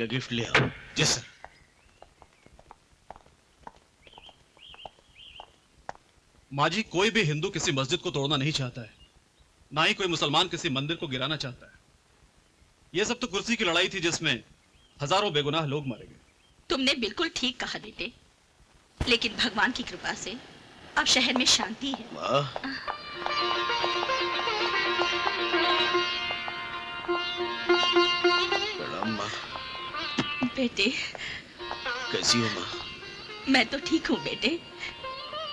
लिए गिफ्ट ले आओ। जी सर। माँ जी, कोई भी हिंदू किसी मस्जिद को तोड़ना नहीं चाहता है, ना ही कोई मुसलमान किसी मंदिर को गिराना चाहता है। यह सब तो कुर्सी की लड़ाई थी जिसमें हजारों बेगुनाह लोग मारे गए। तुमने बिल्कुल ठीक कहा बेटे, लेकिन भगवान की कृपा से अब शहर में शांति है। प्रणाम माँ। बेटे कैसी हो माँ? मैं तो ठीक हूँ बेटे,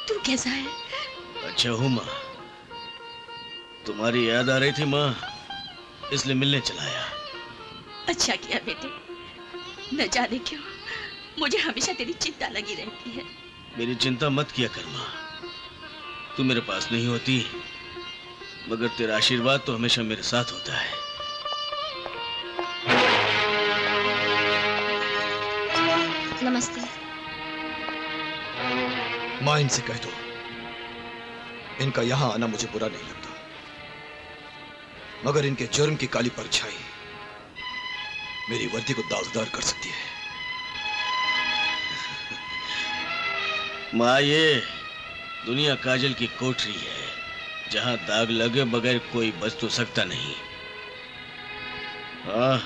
तू कैसा है? अच्छा हूँ माँ। तुम्हारी याद आ रही थी माँ, इसलिए मिलने चला आया। अच्छा किया बेटे, न जाने क्यों मुझे हमेशा तेरी चिंता लगी रहती है। मेरी चिंता मत किया कर माँ, तू मेरे पास नहीं होती, मगर तेरा आशीर्वाद तो हमेशा मेरे साथ होता है। नमस्ते। माँ, इनसे कह दो इनका यहां आना मुझे बुरा नहीं लगता, मगर इनके जुर्म की काली परछाई मेरी वर्दी को दागदार कर सकती है। माँ, ये दुनिया काजल की कोठरी है, जहां दाग लगे बगैर कोई बच तो सकता नहीं। हाँ,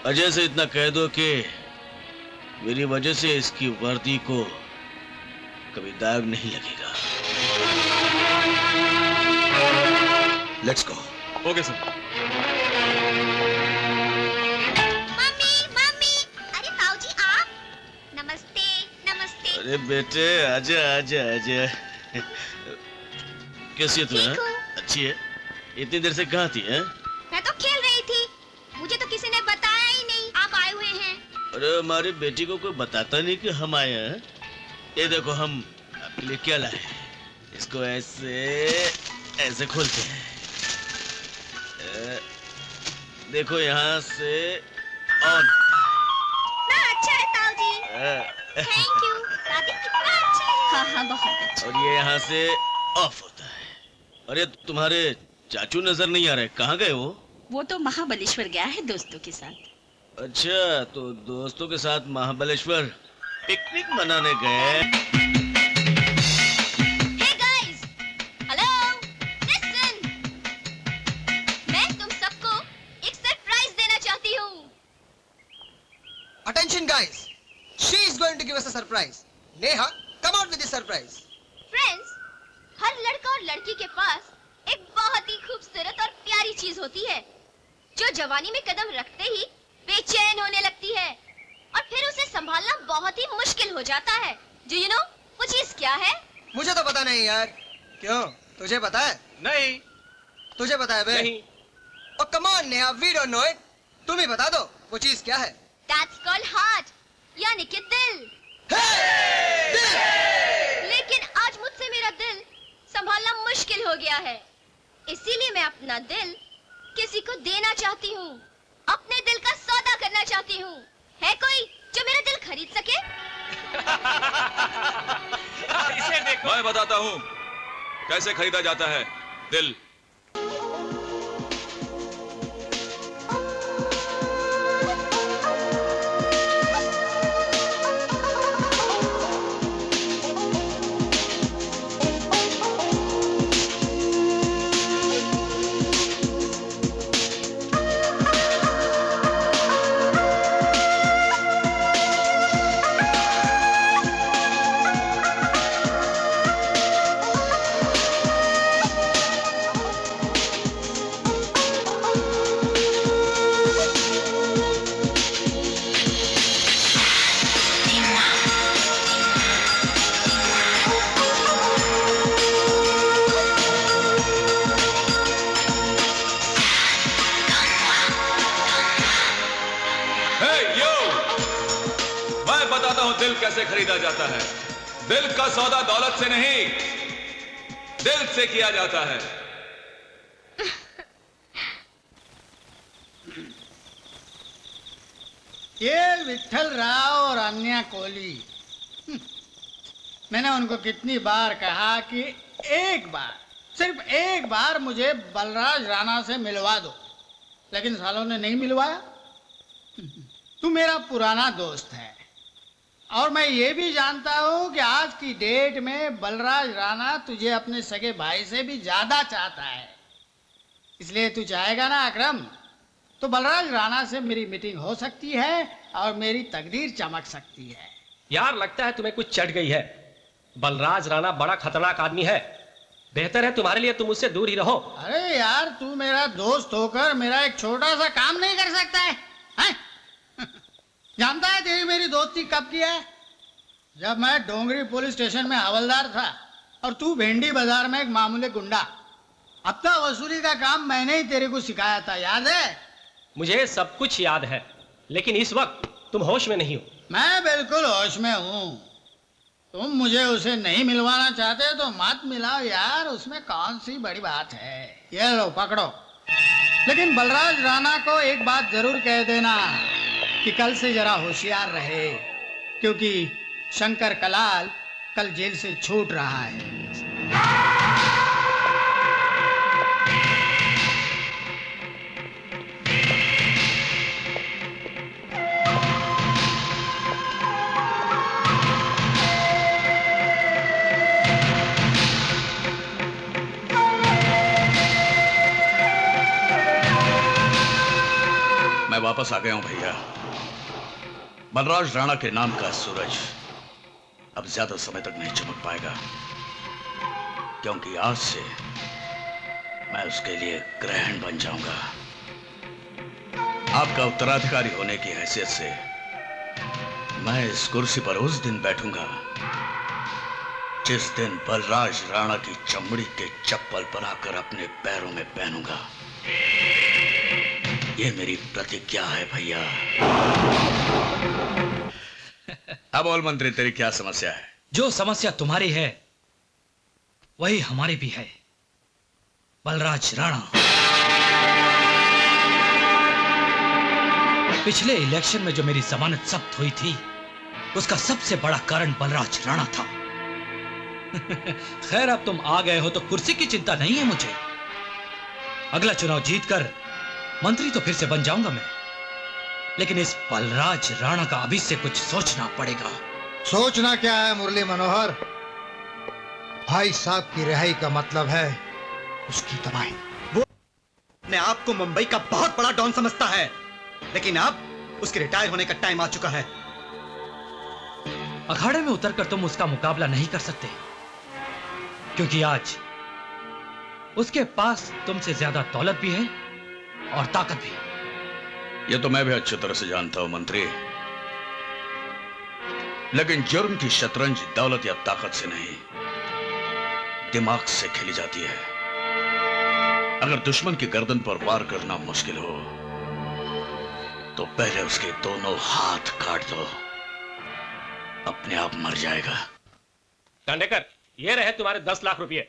अजय से इतना कह दो कि मेरी वजह से इसकी वर्दी को कभी दाग नहीं लगेगा। Let's go. Okay sir. Mummy mummy, अरे ताऊजी आप। नमस्ते नमस्ते। अरे बेटे आजा आजा आजा। कैसी है तू? अच्छी है। इतनी देर से कहाँ थी? है मैं तो खेल रही थी, मुझे तो किसी ने बताया ही नहीं आप आए हुए हैं। अरे हमारी बेटी को कोई बताता नहीं कि हम आए हैं। ये देखो हम आपके लिए क्या लाए हैं। इसको ऐसे ऐसे खोलते हैं। देखो यहाँ से ऑन। ना अच्छा है ताऊजी। Thank you. दादी कितना अच्छा है। हाँ हाँ बहुत अच्छा। और ये यहाँ से ऑफ होता है। अरे तुम्हारे चाचू नजर नहीं आ रहे, कहाँ गए वो? वो तो महाबलेश्वर गया है दोस्तों के साथ। अच्छा, तो दोस्तों के साथ महाबलेश्वर पिकनिक मनाने गए। Hey guys, hello, listen. मैं तुम सबको एक सरप्राइज देना चाहती हूँ। Attention guys, she is going to give us a surprise. Neha, come out with the surprise. Friends, हर लड़का और लड़की के पास एक बहुत ही खूबसूरत और प्यारी चीज होती है, जो जवानी में कदम रखते ही बेचैन होने लगती है और फिर उसे संभालना बहुत ही मुश्किल हो जाता है। Do you know वो चीज क्या है? मुझे तो पता नहीं यार। क्यों, तुझे पता है? नहीं। तुझे पता है बे? नहीं। Oh come on Neha, we don't know it. तुम ही बता दो वो चीज क्या है? That's called heart, यानी कि दिल। लेकिन आज मुझसे मेरा दिल संभालना मुश्किल हो गया है, इसीलिए मैं अपना दिल किसी को देना चाहती हूँ, अपने दिल का सौदा करना चाहती हूँ। है कोई जो मेरा दिल खरीद सके? इसे देखो। मैं बताता हूँ कैसे खरीदा जाता है दिल। दिल कैसे खरीदा जाता है। दिल का सौदा दौलत से नहीं, दिल से किया जाता है। ये विठल राव और अन्या कोहली, मैंने उनको कितनी बार कहा कि एक बार, सिर्फ एक बार मुझे बलराज राणा से मिलवा दो, लेकिन सालों ने नहीं मिलवाया। तू मेरा पुराना दोस्त है और मैं ये भी जानता हूँ कि आज की डेट में बलराज राणा तुझे अपने सगे भाई से भी ज्यादा चाहता है। इसलिए तू चाहेगा ना अकरम, तो बलराज राणा से मेरी मीटिंग हो सकती है और मेरी तकदीर चमक सकती है। यार लगता है तुम्हें कुछ चढ़ गई है। बलराज राणा बड़ा खतरनाक आदमी है, बेहतर है तुम्हारे लिए तुम उससे दूर ही रहो। अरे यार, तू मेरा दोस्त होकर मेरा एक छोटा सा काम नहीं कर सकता है, हैं? जानता है तेरी मेरी दोस्ती कब की है? जब मैं डोंगरी पुलिस स्टेशन में हवलदार था और तू भेंडी बाजार में एक मामूली गुंडा। हफ्ता वसूली का काम मैंने ही तेरे को सिखाया था, याद है? मुझे सब कुछ याद है, लेकिन इस वक्त तुम होश में नहीं हो। मैं बिल्कुल होश में हूँ। तुम मुझे उसे नहीं मिलवाना चाहते तो मत मिलाओ यार, उसमें कौन सी बड़ी बात है। ये लो पकड़ो। लेकिन बलराज राणा को एक बात जरूर कह देना कि कल से जरा होशियार रहे, क्योंकि शंकर कलाल कल जेल से छूट रहा है। मैं वापस आ गया हूं भैया। बलराज राणा के नाम का सूरज अब ज्यादा समय तक नहीं चमक पाएगा, क्योंकि आज से मैं उसके लिए ग्रहण बन जाऊंगा। आपका उत्तराधिकारी होने की हैसियत से मैं इस कुर्सी पर उस दिन बैठूंगा जिस दिन बलराज राणा की चमड़ी के चप्पल बनाकर अपने पैरों में पहनूंगा। ये मेरी प्रतिज्ञा है भैया। अब बोल मंत्री, तेरी क्या समस्या है? जो समस्या तुम्हारी है वही हमारी भी है। बलराज राणा पिछले इलेक्शन में जो मेरी जमानत जब्त हुई थी, उसका सबसे बड़ा कारण बलराज राणा था। खैर, अब तुम आ गए हो तो कुर्सी की चिंता नहीं है मुझे। अगला चुनाव जीतकर मंत्री तो फिर से बन जाऊंगा मैं, लेकिन इस बलराज राणा का अभी से कुछ सोचना पड़ेगा। सोचना क्या है मुरली मनोहर? भाई साहब की रिहाई का मतलब है उसकी तबाही। वो अपने आप को मुंबई का बहुत बड़ा डॉन समझता है, लेकिन अब उसके रिटायर होने का टाइम आ चुका है। अखाड़े में उतरकर तुम उसका मुकाबला नहीं कर सकते, क्योंकि आज उसके पास तुमसे ज्यादा दौलत भी है और ताकत भी। ये तो मैं भी अच्छी तरह से जानता हूं मंत्री, लेकिन जुर्म की शतरंज दौलत या ताकत से नहीं, दिमाग से खेली जाती है। अगर दुश्मन की गर्दन पर वार करना मुश्किल हो तो पहले उसके दोनों हाथ काट दो, अपने आप मर जाएगा। दांडेकर, ये रहे तुम्हारे 10 लाख रुपए।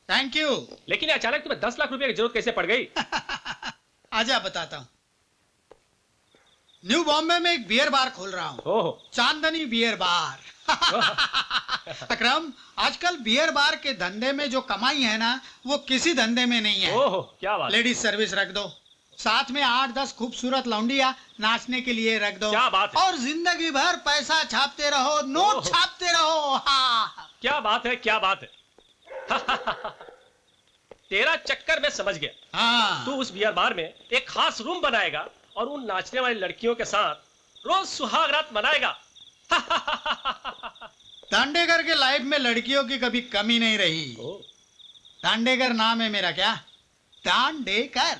Thank you. लेकिन अचानक तुम्हें 10 लाख रुपए की जरूरत कैसे पड़ गई? आजा बताता हूँ। न्यू बॉम्बे में एक बियर बार खोल रहा हूँ, चांदनी बियर बार। अकरम, आजकल बियर बार के धंधे में जो कमाई है ना, वो किसी धंधे में नहीं है। ओहो, क्या बात। लेडीज सर्विस रख दो, साथ में 8-10 खूबसूरत लौंडिया नाचने के लिए रख दो। क्या बात है। और जिंदगी भर पैसा छापते रहो, नोट छापते रहो। हाँ। क्या बात है, क्या बात है। तेरा चक्कर मैं समझ गया। हाँ। तू उस बियर बार में एक खास रूम बनाएगा और उन नाचने वाली लड़कियों के साथ रोज सुहाग रात मनाएगा। दांडेकर के लाइफ में लड़कियों की कभी कमी नहीं रही। दांडेकर नाम है मेरा। क्या? दांडेकर।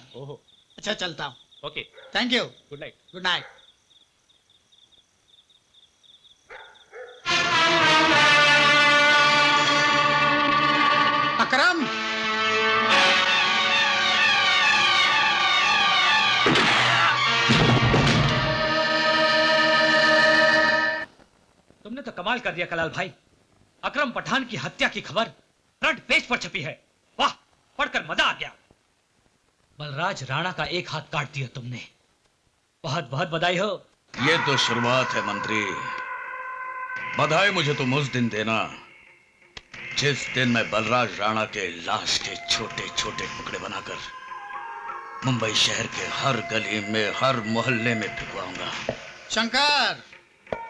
अच्छा, चलता हूँ। Okay, thank you. Good night. Good night. Akram, तुमने तो कमाल कर दिया कलाल भाई। अकरम पठान की हत्या की खबर फ्रंट पेज पर छपी है। वाह, पढ़कर मजा आ गया। बलराज राणा का एक हाथ काट दिया तुमने। बहुत बहुत बधाई हो। ये तो शुरुआत है मंत्री। बधाई मुझे तुम उस दिन देना जिस दिन मैं बलराज राणा के लाश के छोटे छोटे टुकड़े बनाकर मुंबई शहर के हर गली में, हर मोहल्ले में फिरवाऊंगा। शंकर,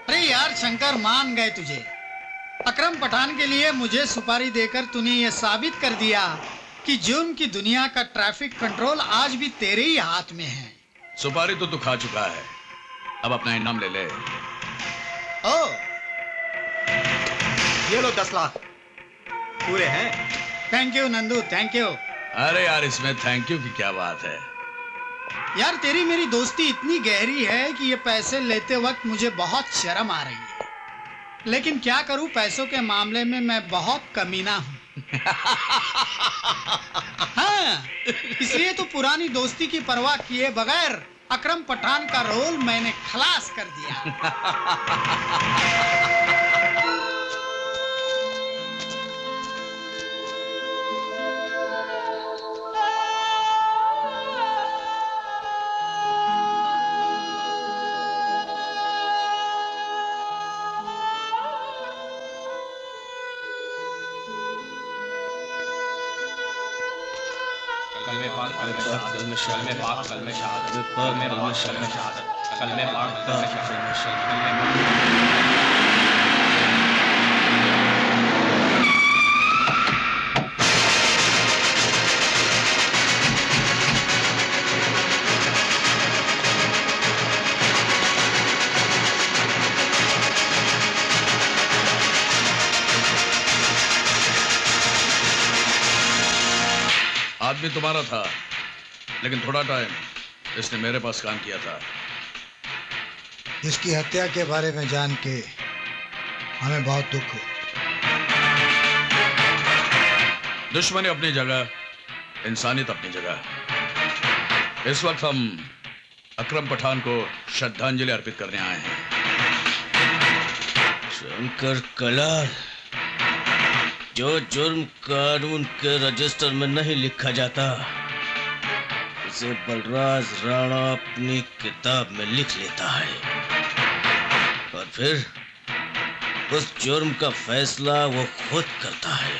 अरे यार शंकर, मान गए तुझे। अकरम पठान के लिए मुझे सुपारी देकर तूने ये साबित कर दिया कि जुर्म की दुनिया का ट्रैफिक कंट्रोल आज भी तेरे ही हाथ में है। सुपारी तो तू खा चुका है, अब अपना इनाम ले ले। ओ, ये लो 10 लाख पूरे हैं। Thank you Nandu, thank you. अरे यार, इसमें थैंक यू की क्या बात है। यार तेरी मेरी दोस्ती इतनी गहरी है कि ये पैसे लेते वक्त मुझे बहुत शर्म आ रही है, लेकिन क्या करूं, पैसों के मामले में मैं बहुत कमीना हूं। हाँ, इसलिए तो पुरानी दोस्ती की परवाह किए बगैर अकरम पठान का रोल मैंने खलास कर दिया। आदमी तुम्हारा था, लेकिन थोड़ा टाइम इसने मेरे पास काम किया था। इसकी हत्या के बारे में जान के हमें बहुत दुख हुआ। दुश्मनी अपनी जगह, इंसानियत अपनी जगह। इस वक्त हम अकरम पठान को श्रद्धांजलि अर्पित करने आए हैं। शंकर कलाल, जो जुर्म कानून के रजिस्टर में नहीं लिखा जाता, उसे बलराज राणा अपनी किताब में लिख लेता है, और फिर उस जुर्म का फैसला वो खुद करता है।